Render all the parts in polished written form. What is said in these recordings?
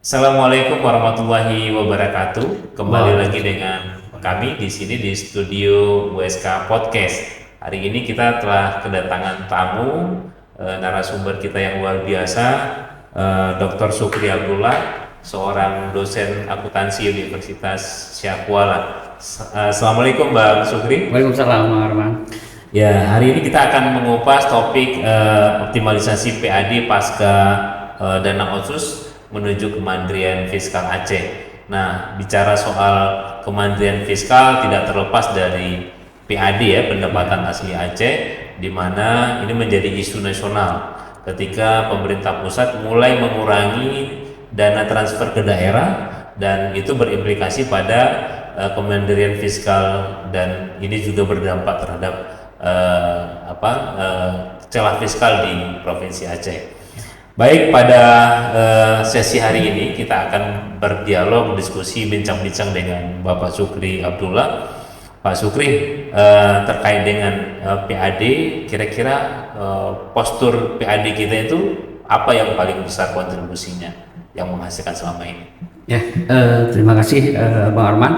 Assalamualaikum warahmatullahi wabarakatuh. Kembali lagi dengan kami di sini di studio WSK Podcast. Hari ini kita telah kedatangan tamu narasumber kita yang luar biasa, Dr. Sukri Abdullah, seorang dosen akuntansi Universitas Syahkuala. Assalamualaikum Bang Sukri. Waalaikumsalam Bang Arman. Ya, hari ini kita akan mengupas topik optimalisasi PAD pasca dana otsus menuju kemandirian fiskal Aceh. Nah, bicara soal kemandirian fiskal tidak terlepas dari PAD ya, pendapatan asli Aceh, di mana ini menjadi isu nasional ketika pemerintah pusat mulai mengurangi dana transfer ke daerah, dan itu berimplikasi pada kemandirian fiskal, dan ini juga berdampak terhadap celah fiskal di Provinsi Aceh. Baik, pada sesi hari ini kita akan berdialog, diskusi, bincang-bincang dengan Bapak Sukri Abdullah. Pak Sukri, terkait dengan PAD, kira-kira postur PAD kita itu apa yang paling besar kontribusinya yang menghasilkan selama ini? Ya, terima kasih Bang Arman.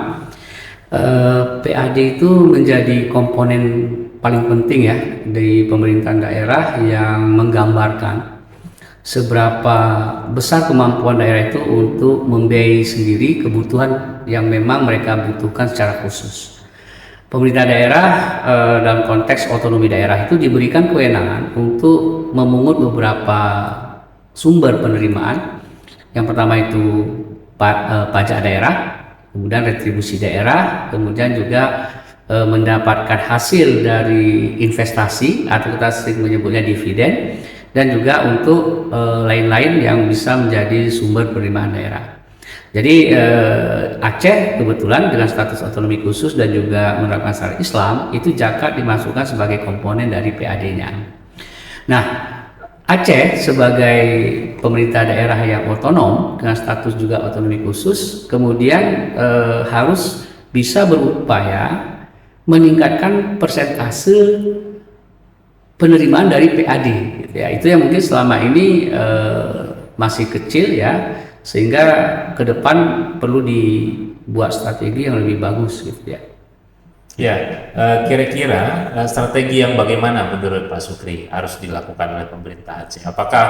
PAD itu menjadi komponen paling penting ya di pemerintahan daerah yang menggambarkan seberapa besar kemampuan daerah itu untuk membiayai sendiri kebutuhan yang memang mereka butuhkan secara khusus. Pemerintah daerah dalam konteks otonomi daerah itu diberikan kewenangan untuk memungut beberapa sumber penerimaan. Yang pertama itu pajak daerah, kemudian retribusi daerah, kemudian juga mendapatkan hasil dari investasi atau kita sering menyebutnya dividen, dan juga untuk lain-lain yang bisa menjadi sumber penerimaan daerah. Jadi Aceh kebetulan dengan status otonomi khusus dan juga menerapkan syariat Islam, itu zakat dimasukkan sebagai komponen dari PAD-nya. Nah, Aceh sebagai pemerintah daerah yang otonom dengan status juga otonomi khusus, kemudian harus bisa berupaya meningkatkan persentase penerimaan dari PAD, gitu ya. Itu yang mungkin selama ini masih kecil ya, sehingga ke depan perlu dibuat strategi yang lebih bagus, gitu ya. Ya, kira-kira strategi yang bagaimana menurut Pak Sukri harus dilakukan oleh pemerintah Aceh? Apakah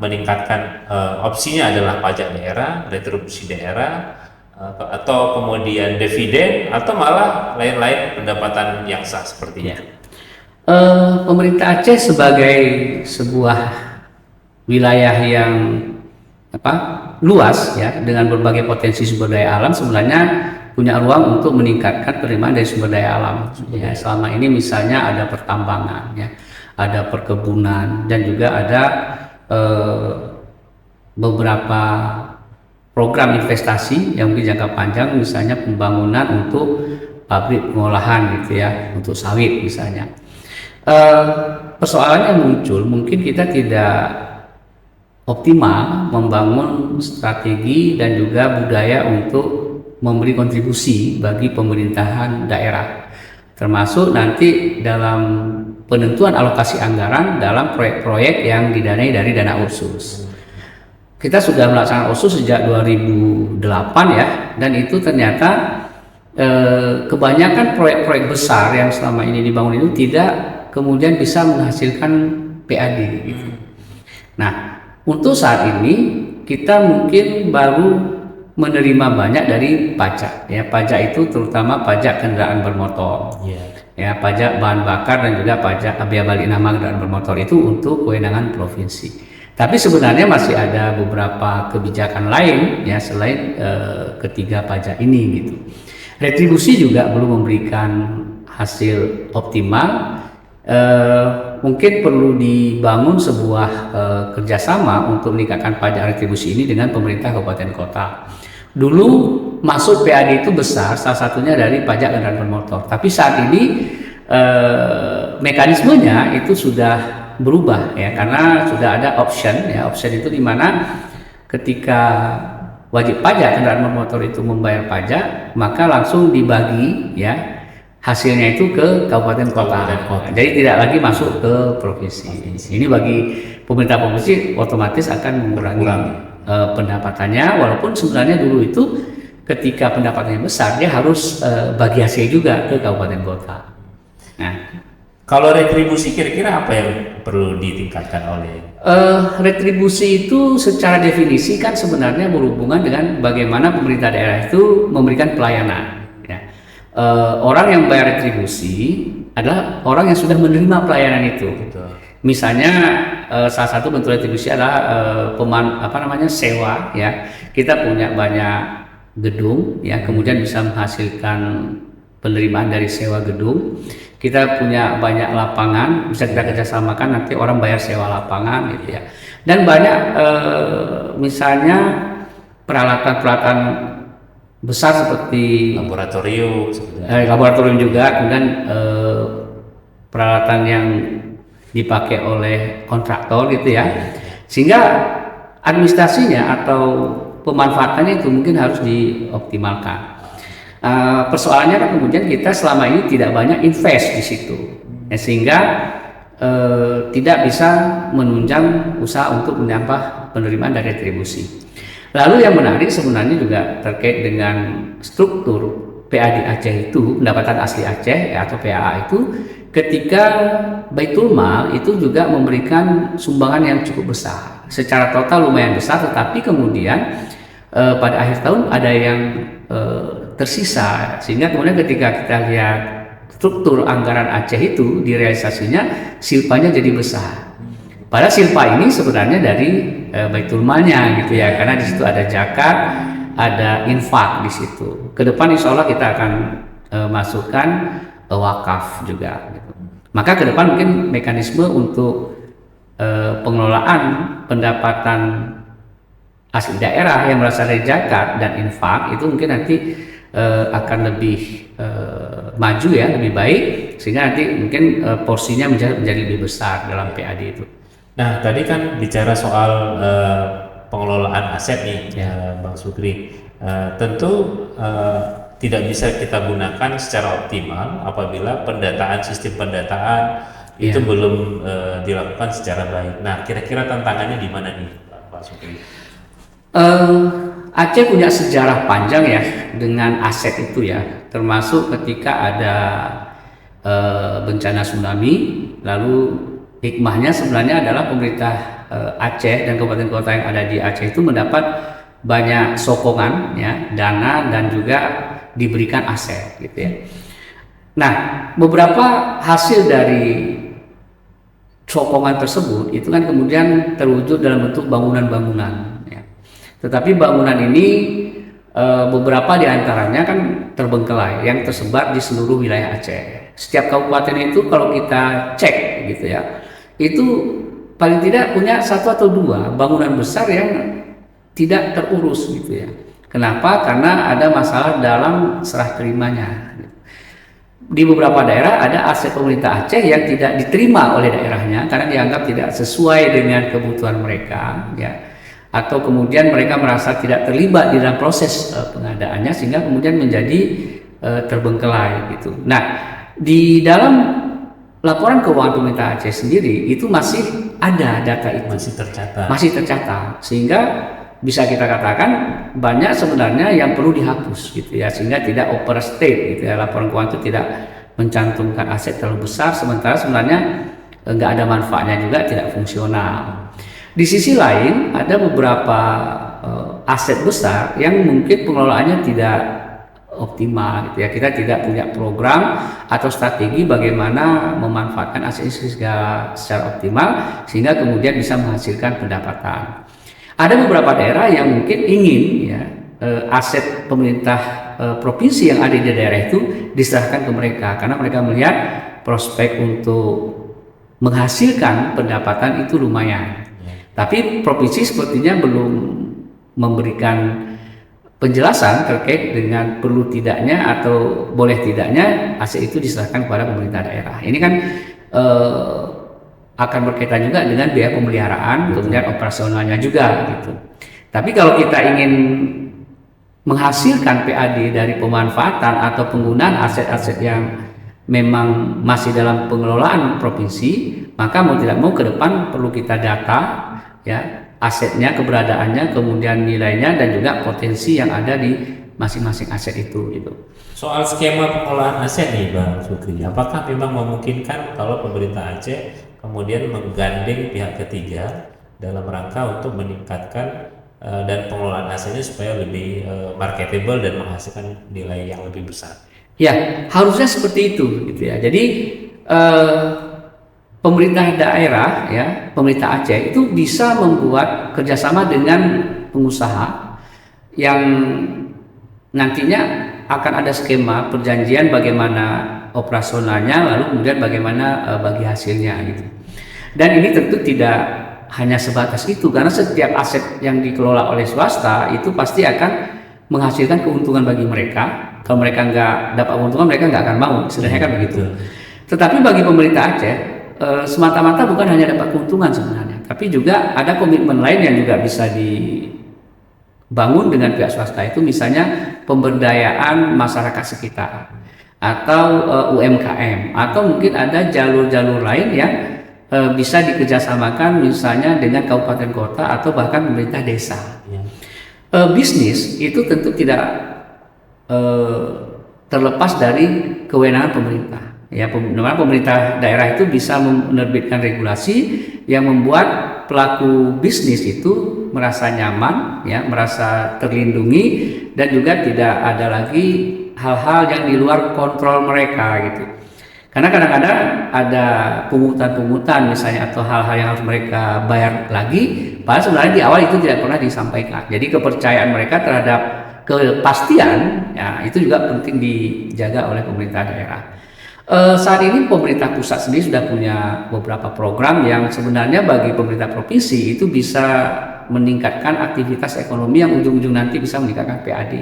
meningkatkan opsinya adalah pajak daerah, retribusi daerah, atau kemudian dividen, atau malah lain-lain pendapatan yang sah seperti itu? Pemerintah Aceh sebagai sebuah wilayah yang luas ya, dengan berbagai potensi sumber daya alam, sebenarnya punya ruang untuk meningkatkan penerimaan dari sumber daya alam. Ya, selama ini misalnya ada pertambangan, ya, ada perkebunan, dan juga ada beberapa program investasi yang mungkin jangka panjang, misalnya pembangunan untuk pabrik pengolahan gitu ya, untuk sawit misalnya. Persoalannya muncul, mungkin kita tidak optimal membangun strategi dan juga budaya untuk memberi kontribusi bagi pemerintahan daerah, termasuk nanti dalam penentuan alokasi anggaran dalam proyek-proyek yang didanai dari dana otsus. Kita sudah melaksanakan otsus sejak 2008 ya, dan itu ternyata kebanyakan proyek-proyek besar yang selama ini dibangun itu tidak kemudian bisa menghasilkan PAD gitu. Nah, untuk saat ini kita mungkin baru menerima banyak dari pajak ya. Pajak itu terutama pajak kendaraan bermotor, ya, pajak bahan bakar, dan juga pajak biaya balik nama kendaraan bermotor, itu untuk kewenangan provinsi. Tapi sebenarnya masih ada beberapa kebijakan lain ya selain ketiga pajak ini gitu. Retribusi juga belum memberikan hasil optimal. Mungkin perlu dibangun sebuah kerjasama untuk meningkatkan pajak retribusi ini dengan pemerintah kabupaten kota. Dulu masuk PAD itu besar, salah satunya dari pajak kendaraan bermotor. Tapi saat ini mekanismenya itu sudah berubah ya, karena sudah ada option ya. Option itu dimana ketika wajib pajak kendaraan bermotor itu membayar pajak, maka langsung dibagi ya hasilnya itu ke kabupaten kota. Jadi tidak lagi masuk ke provinsi. Ini bagi pemerintah provinsi otomatis akan mengurangi pendapatannya, walaupun sebenarnya dulu itu ketika pendapatannya besar dia harus bagi hasil juga ke kabupaten kota. Nah, kalau retribusi kira-kira apa yang perlu ditingkatkan oleh? Retribusi itu secara definisi kan sebenarnya berhubungan dengan bagaimana pemerintah daerah itu memberikan pelayanan. Ya. Orang yang bayar retribusi adalah orang yang sudah menerima pelayanan itu. Betul. Misalnya salah satu bentuk retribusi adalah sewa. Ya, kita punya banyak gedung, ya, kemudian bisa menghasilkan penerimaan dari sewa gedung. Kita punya banyak lapangan, bisa kita kerjasamakan, nanti orang bayar sewa lapangan gitu ya. Dan banyak misalnya peralatan-peralatan besar seperti laboratorium juga, kemudian peralatan yang dipakai oleh kontraktor gitu ya. Sehingga administrasinya atau pemanfaatannya itu mungkin harus dioptimalkan. Persoalannya kan kemudian kita selama ini tidak banyak invest di situ, ya, sehingga tidak bisa menunjang usaha untuk menambah penerimaan dari retribusi. Lalu yang menarik sebenarnya juga terkait dengan struktur PAD Aceh itu, pendapatan asli Aceh atau PAA itu, ketika Baitul Mal itu juga memberikan sumbangan yang cukup besar, secara total lumayan besar, tetapi kemudian pada akhir tahun ada yang tersisa, sehingga kemudian ketika kita lihat struktur anggaran Aceh itu di realisasinya silpanya jadi besar. Padahal silpa ini sebenarnya dari Baitul Malnya gitu ya, karena di situ ada zakat, ada infak di situ. Ke depan insya Allah kita akan masukkan wakaf juga. Gitu. Maka ke depan mungkin mekanisme untuk pengelolaan pendapatan asli daerah yang berasal dari zakat dan infak itu mungkin nanti akan lebih maju ya, lebih baik, sehingga nanti mungkin porsinya menjadi lebih besar dalam PAD itu. Nah, tadi kan bicara soal pengelolaan aset nih, ya, Bang Sukri. Tentu tidak bisa kita gunakan secara optimal apabila sistem pendataan itu belum dilakukan secara baik. Nah, kira-kira tantangannya di mana nih, Pak Sukri? Aceh punya sejarah panjang ya dengan aset itu ya, termasuk ketika ada bencana tsunami, lalu hikmahnya sebenarnya adalah pemerintah Aceh dan kabupaten kota yang ada di Aceh itu mendapat banyak sokongan ya, dana dan juga diberikan aset gitu ya. Nah, beberapa hasil dari sokongan tersebut itu kan kemudian terwujud dalam bentuk bangunan-bangunan. Tetapi bangunan ini beberapa diantaranya kan terbengkelai yang tersebar di seluruh wilayah Aceh. Setiap kabupaten itu kalau kita cek gitu ya, itu paling tidak punya satu atau dua bangunan besar yang tidak terurus gitu ya. Kenapa? Karena ada masalah dalam serah terimanya. Di beberapa daerah ada aset pemerintah Aceh yang tidak diterima oleh daerahnya karena dianggap tidak sesuai dengan kebutuhan mereka ya. Atau kemudian mereka merasa tidak terlibat di dalam proses pengadaannya sehingga kemudian menjadi terbengkelai gitu. Nah, di dalam laporan keuangan pemerintah Aceh sendiri itu masih ada data itu, masih tercatat sehingga bisa kita katakan banyak sebenarnya yang perlu dihapus gitu ya, sehingga tidak overstate gitu ya, laporan keuangan itu tidak mencantumkan aset terlalu besar sementara sebenarnya nggak ada manfaatnya juga, tidak fungsional. Di sisi lain ada beberapa aset besar yang mungkin pengelolaannya tidak optimal gitu ya. Kita tidak punya program atau strategi bagaimana memanfaatkan aset ini secara optimal sehingga kemudian bisa menghasilkan pendapatan. Ada beberapa daerah yang mungkin ingin ya aset pemerintah provinsi yang ada di daerah itu diserahkan ke mereka karena mereka melihat prospek untuk menghasilkan pendapatan itu lumayan. Tapi provinsi sepertinya belum memberikan penjelasan terkait dengan perlu tidaknya atau boleh tidaknya aset itu diserahkan kepada pemerintah daerah. Ini kan akan berkaitan juga dengan biaya pemeliharaan, kemudian operasionalnya juga gitu. Tapi kalau kita ingin menghasilkan PAD dari pemanfaatan atau penggunaan aset-aset yang memang masih dalam pengelolaan provinsi, maka mau tidak mau ke depan perlu kita data ya asetnya, keberadaannya, kemudian nilainya, dan juga potensi yang ada di masing-masing aset itu gitu. Soal skema pengelolaan aset nih Bang Sukri, apakah memang memungkinkan kalau pemerintah Aceh kemudian menggandeng pihak ketiga dalam rangka untuk meningkatkan dan pengelolaan asetnya supaya lebih marketable dan menghasilkan nilai yang lebih besar? Ya, harusnya seperti itu gitu ya. Jadi pemerintah daerah ya, pemerintah Aceh itu bisa membuat kerjasama dengan pengusaha yang nantinya akan ada skema perjanjian bagaimana operasionalnya, lalu kemudian bagaimana bagi hasilnya gitu. Dan ini tentu tidak hanya sebatas itu, karena setiap aset yang dikelola oleh swasta itu pasti akan menghasilkan keuntungan bagi mereka. Kalau mereka nggak dapat keuntungan, mereka nggak akan mau, sebenarnya kan begitu. Tetapi bagi pemerintah Aceh semata-mata bukan hanya dapat keuntungan sebenarnya, tapi juga ada komitmen lain yang juga bisa dibangun dengan pihak swasta, itu misalnya pemberdayaan masyarakat sekitar atau UMKM, atau mungkin ada jalur-jalur lain yang bisa dikerjasamakan misalnya dengan kabupaten kota atau bahkan pemerintah desa. Bisnis itu tentu tidak terlepas dari kewenangan pemerintah. Ya, pemerintah daerah itu bisa menerbitkan regulasi yang membuat pelaku bisnis itu merasa nyaman, ya, merasa terlindungi, dan juga tidak ada lagi hal-hal yang di luar kontrol mereka gitu. Karena kadang-kadang ada pungutan-pungutan misalnya atau hal-hal yang harus mereka bayar lagi, padahal sebenarnya di awal itu tidak pernah disampaikan. Jadi kepercayaan mereka terhadap kepastian, ya, itu juga penting dijaga oleh pemerintah daerah. Saat ini pemerintah pusat sendiri sudah punya beberapa program yang sebenarnya bagi pemerintah provinsi itu bisa meningkatkan aktivitas ekonomi yang ujung-ujung nanti bisa meningkatkan PAD.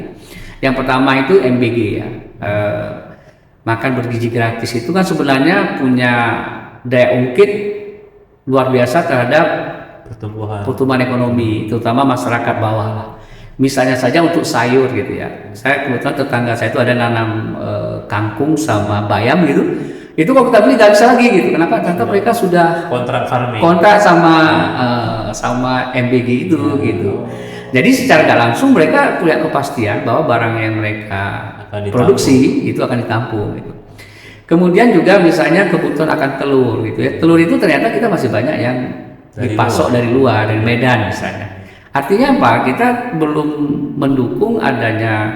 Yang pertama itu MBG ya, makan bergizi gratis itu kan sebenarnya punya daya ungkit luar biasa terhadap pertumbuhan ekonomi, terutama masyarakat bawah lah. Misalnya saja untuk sayur gitu ya, saya kebetulan tetangga saya itu ada nanam kangkung sama bayam gitu, itu kalau kita beli nggak bisa lagi gitu. Kenapa? Karena mereka sudah kontrak sama MBG itu gitu. Jadi secara nggak langsung mereka punya kepastian bahwa barang yang mereka produksi itu akan ditampung gitu. Kemudian juga misalnya kebutuhan akan telur gitu ya, telur itu ternyata kita masih banyak yang dipasok dari luar, dari Medan misalnya. Artinya apa? Kita belum mendukung adanya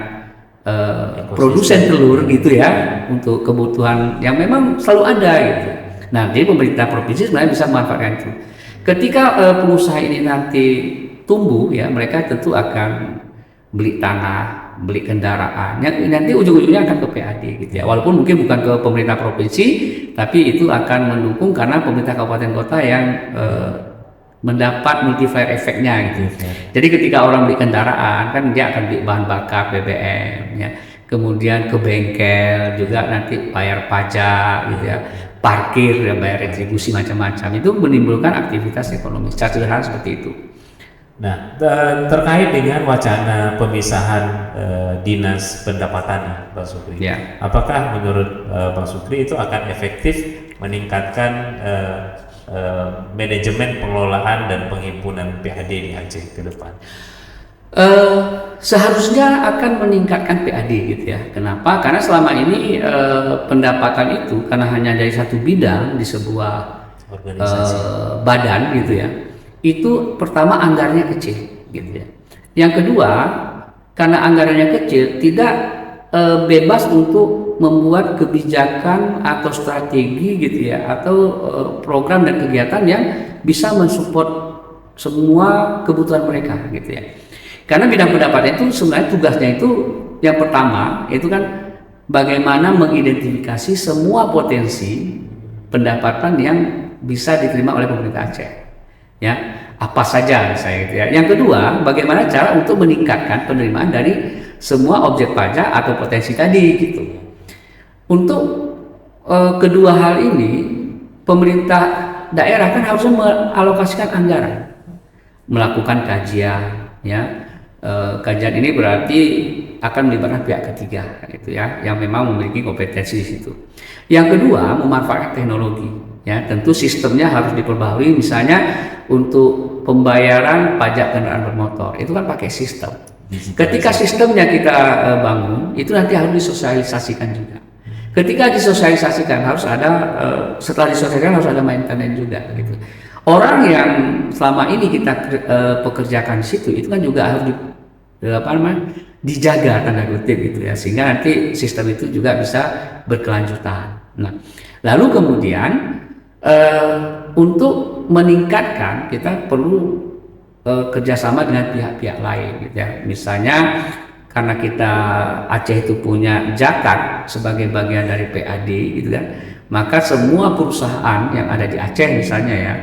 produsen telur gitu ya untuk kebutuhan yang memang selalu ada gitu. Nah, jadi pemerintah provinsi sebenarnya bisa memanfaatkan itu. Ketika pengusaha ini nanti tumbuh ya, mereka tentu akan beli tanah, beli kendaraan. Nanti ujung-ujungnya akan ke PAD gitu ya. Walaupun mungkin bukan ke pemerintah provinsi, tapi itu akan mendukung karena pemerintah kabupaten kota yang mendapat multiplier efeknya gitu. Jadi ketika orang beli kendaraan kan dia akan beli bahan bakar BBM ya. Kemudian ke bengkel juga nanti bayar pajak gitu ya. Parkir dan bayar retribusi macam-macam. Itu menimbulkan aktivitas ekonomi secara sederhana seperti itu. Nah, terkait dengan wacana pemisahan dinas pendapatan Pak Sukri, ya. Apakah menurut Pak Sukri itu akan efektif meningkatkan manajemen pengelolaan dan penghimpunan PAD di Aceh ke depan? Seharusnya akan meningkatkan PAD gitu ya. Kenapa? Karena selama ini pendapatan itu karena hanya dari satu bidang di sebuah organisasi, badan gitu ya. Itu pertama anggarannya kecil gitu ya. Yang kedua, karena anggarannya kecil tidak bebas untuk membuat kebijakan atau strategi gitu ya, atau program dan kegiatan yang bisa mensupport semua kebutuhan mereka gitu ya. Karena bidang pendapatan itu sebenarnya tugasnya itu yang pertama itu kan bagaimana mengidentifikasi semua potensi pendapatan yang bisa diterima oleh pemerintah Aceh. Ya, apa saja saya gitu ya. Yang kedua, bagaimana cara untuk meningkatkan penerimaan dari semua objek pajak atau potensi tadi gitu. Untuk kedua hal ini, pemerintah daerah kan harusnya mengalokasikan anggaran, melakukan kajian, ya. Kajian ini berarti akan melibatkan pihak ketiga, gitu ya, yang memang memiliki kompetensi di situ. Yang kedua, memanfaatkan teknologi. ya tentu sistemnya harus diperbaharui. Misalnya untuk pembayaran pajak kendaraan bermotor itu kan pakai sistem. Ketika sistemnya kita bangun, itu nanti harus disosialisasikan juga. Ketika disosialisasikan harus ada, setelah disosialisasikan harus ada maintenance juga gitu. Orang yang selama ini kita pekerjakan di situ itu kan juga harus dijaga tanda kutip gitu ya, sehingga nanti sistem itu juga bisa berkelanjutan. Nah, lalu kemudian untuk meningkatkan kita perlu kerjasama dengan pihak-pihak lain gitu ya. Misalnya karena kita Aceh itu punya zakat sebagai bagian dari PAD gitu kan, maka semua perusahaan yang ada di Aceh misalnya ya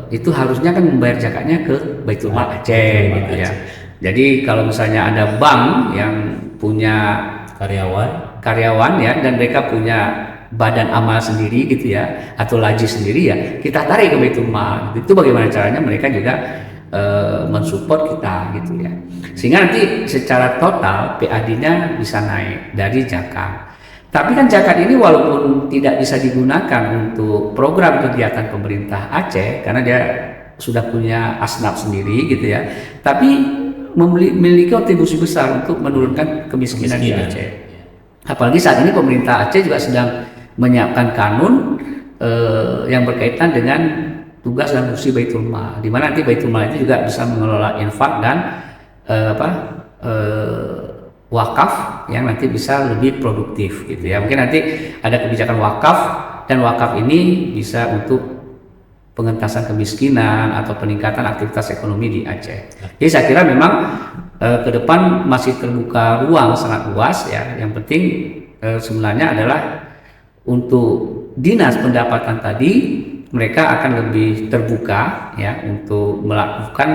itu harusnya kan membayar zakatnya ke Baitul Mal Aceh gitu ya. Jadi kalau misalnya ada bank yang punya karyawan ya, dan mereka punya badan amal sendiri gitu ya, atau laji sendiri ya, kita tarik ke Baitul Mal. Itu bagaimana caranya mereka juga mensupport kita gitu ya, sehingga nanti secara total PAD-nya bisa naik dari zakat. Tapi kan zakat ini walaupun tidak bisa digunakan untuk program kegiatan pemerintah Aceh karena dia sudah punya asnaf sendiri gitu ya, tapi memiliki kontribusi besar untuk menurunkan kemiskinan di Aceh. Apalagi saat ini pemerintah Aceh juga sedang menyiapkan kanun yang berkaitan dengan tugas dan fungsi Baitul Mal, di mana nanti Baitul Mal itu juga bisa mengelola infak dan wakaf yang nanti bisa lebih produktif gitu ya. Mungkin nanti ada kebijakan wakaf, dan wakaf ini bisa untuk pengentasan kemiskinan atau peningkatan aktivitas ekonomi di Aceh. Jadi saya kira memang ke depan masih terbuka ruang sangat luas ya. Yang penting sebenarnya adalah untuk dinas pendapatan tadi, mereka akan lebih terbuka ya untuk melakukan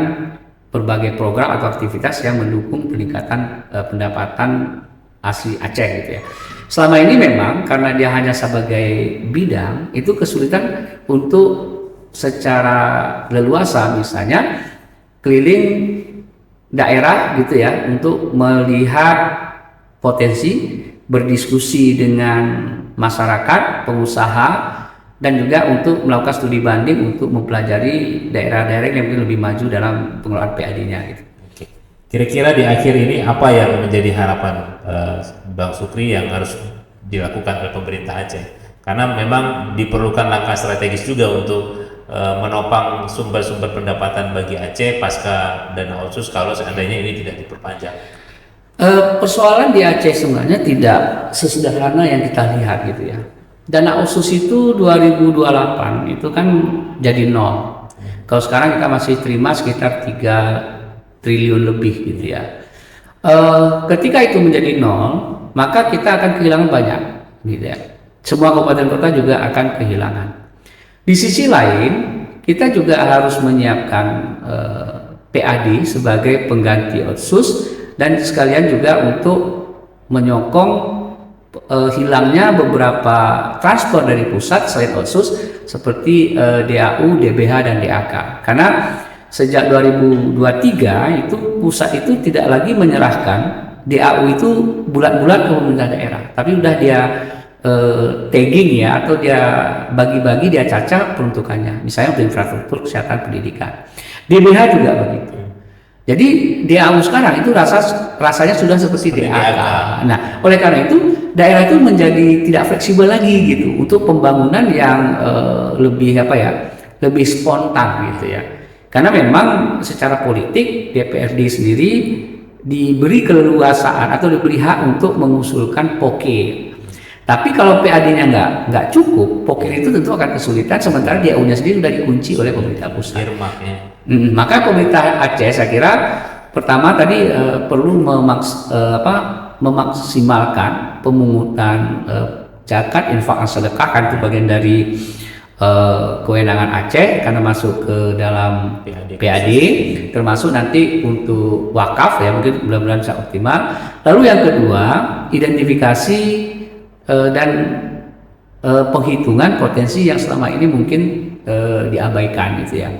berbagai program atau aktivitas yang mendukung peningkatan pendapatan asli Aceh gitu ya. Selama ini memang karena dia hanya sebagai bidang, itu kesulitan untuk secara leluasa misalnya keliling daerah gitu ya, untuk melihat potensi, berdiskusi dengan masyarakat, pengusaha, dan juga untuk melakukan studi banding untuk mempelajari daerah-daerah yang mungkin lebih maju dalam pengelolaan PAD-nya gitu. Oke. Kira-kira di akhir ini apa yang menjadi harapan Bang Sukri yang harus dilakukan oleh pemerintah Aceh? Karena memang diperlukan langkah strategis juga untuk menopang sumber-sumber pendapatan bagi Aceh pasca dana otsus kalau seandainya ini tidak diperpanjang. Persoalan di Aceh sebenarnya tidak sesederhana yang kita lihat gitu ya. Dana otsus itu 2028 itu kan jadi nol. Kalau sekarang kita masih terima sekitar 3 triliun lebih gitu ya. Ketika itu menjadi nol, maka kita akan kehilangan banyak gitu ya. Semua kabupaten kota juga akan kehilangan. Di sisi lain, kita juga harus menyiapkan PAD sebagai pengganti otsus, dan sekalian juga untuk menyokong hilangnya beberapa transfer dari pusat selain otsus seperti DAU, DBH, dan DAK. Karena sejak 2023 itu pusat itu tidak lagi menyerahkan DAU itu bulat-bulat ke pemerintah daerah, tapi udah dia tagging ya, atau dia bagi-bagi, dia cacah peruntukannya, misalnya untuk infrastruktur, kesehatan, pendidikan. DBH juga begitu. Jadi DAU sekarang itu rasanya sudah seperti DAK. Nah, oleh karena itu daerah itu menjadi tidak fleksibel lagi gitu untuk pembangunan yang lebih lebih spontan gitu ya. Karena memang secara politik DPRD sendiri diberi keleluasaan atau diberi hak untuk mengusulkan POKE. Tapi kalau PAD-nya nggak cukup, POKE itu tentu akan kesulitan, sementara DAU-nya sendiri sudah dikunci oleh pemerintah pusat. Maka pemerintah Aceh saya kira pertama tadi perlu memaksimalkan pemungutan zakat, infak, dan sedekah, kan itu bagian dari kewenangan Aceh karena masuk ke dalam PAD, termasuk nanti untuk wakaf ya, mungkin mudah-mudahan bisa optimal. Lalu yang kedua, identifikasi dan penghitungan potensi yang selama ini mungkin diabaikan gitu ya.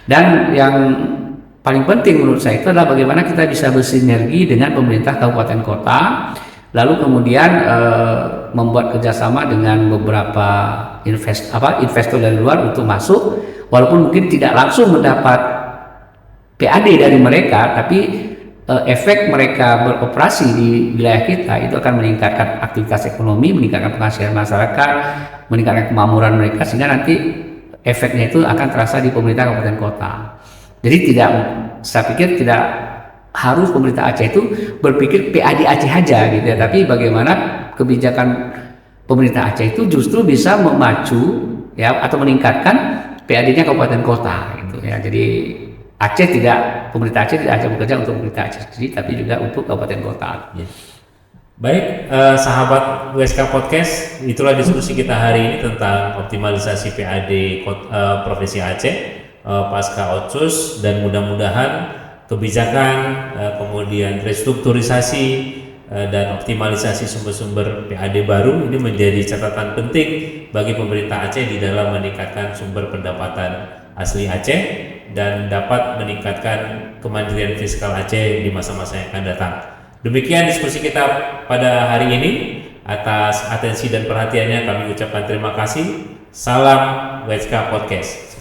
Dan yang paling penting menurut saya itu adalah bagaimana kita bisa bersinergi dengan pemerintah kabupaten kota, lalu kemudian membuat kerjasama dengan beberapa investor dari luar untuk masuk, walaupun mungkin tidak langsung mendapat PAD dari mereka, tapi efek mereka beroperasi di wilayah kita itu akan meningkatkan aktivitas ekonomi, meningkatkan penghasilan masyarakat, meningkatkan kemakmuran mereka, sehingga nanti efeknya itu akan terasa di pemerintah kabupaten kota. Jadi saya pikir tidak harus pemerintah Aceh itu berpikir PAD Aceh aja gitu ya, tapi bagaimana kebijakan pemerintah Aceh itu justru bisa memacu ya atau meningkatkan PAD-nya kabupaten kota gitu ya. Jadi pemerintah Aceh tidak hanya bekerja untuk pemerintah Aceh sendiri, tapi juga untuk kabupaten kota. Ya. Baik, sahabat WSK Podcast, itulah diskusi kita hari ini tentang optimalisasi PAD Provinsi Aceh pasca Otsus, dan mudah-mudahan kebijakan, kemudian restrukturisasi dan optimalisasi sumber-sumber PAD baru ini menjadi catatan penting bagi pemerintah Aceh di dalam meningkatkan sumber pendapatan asli Aceh dan dapat meningkatkan kemandirian fiskal Aceh di masa-masa yang akan datang. Demikian diskusi kita pada hari ini. Atas atensi dan perhatiannya kami ucapkan terima kasih. Salam WSK Podcast.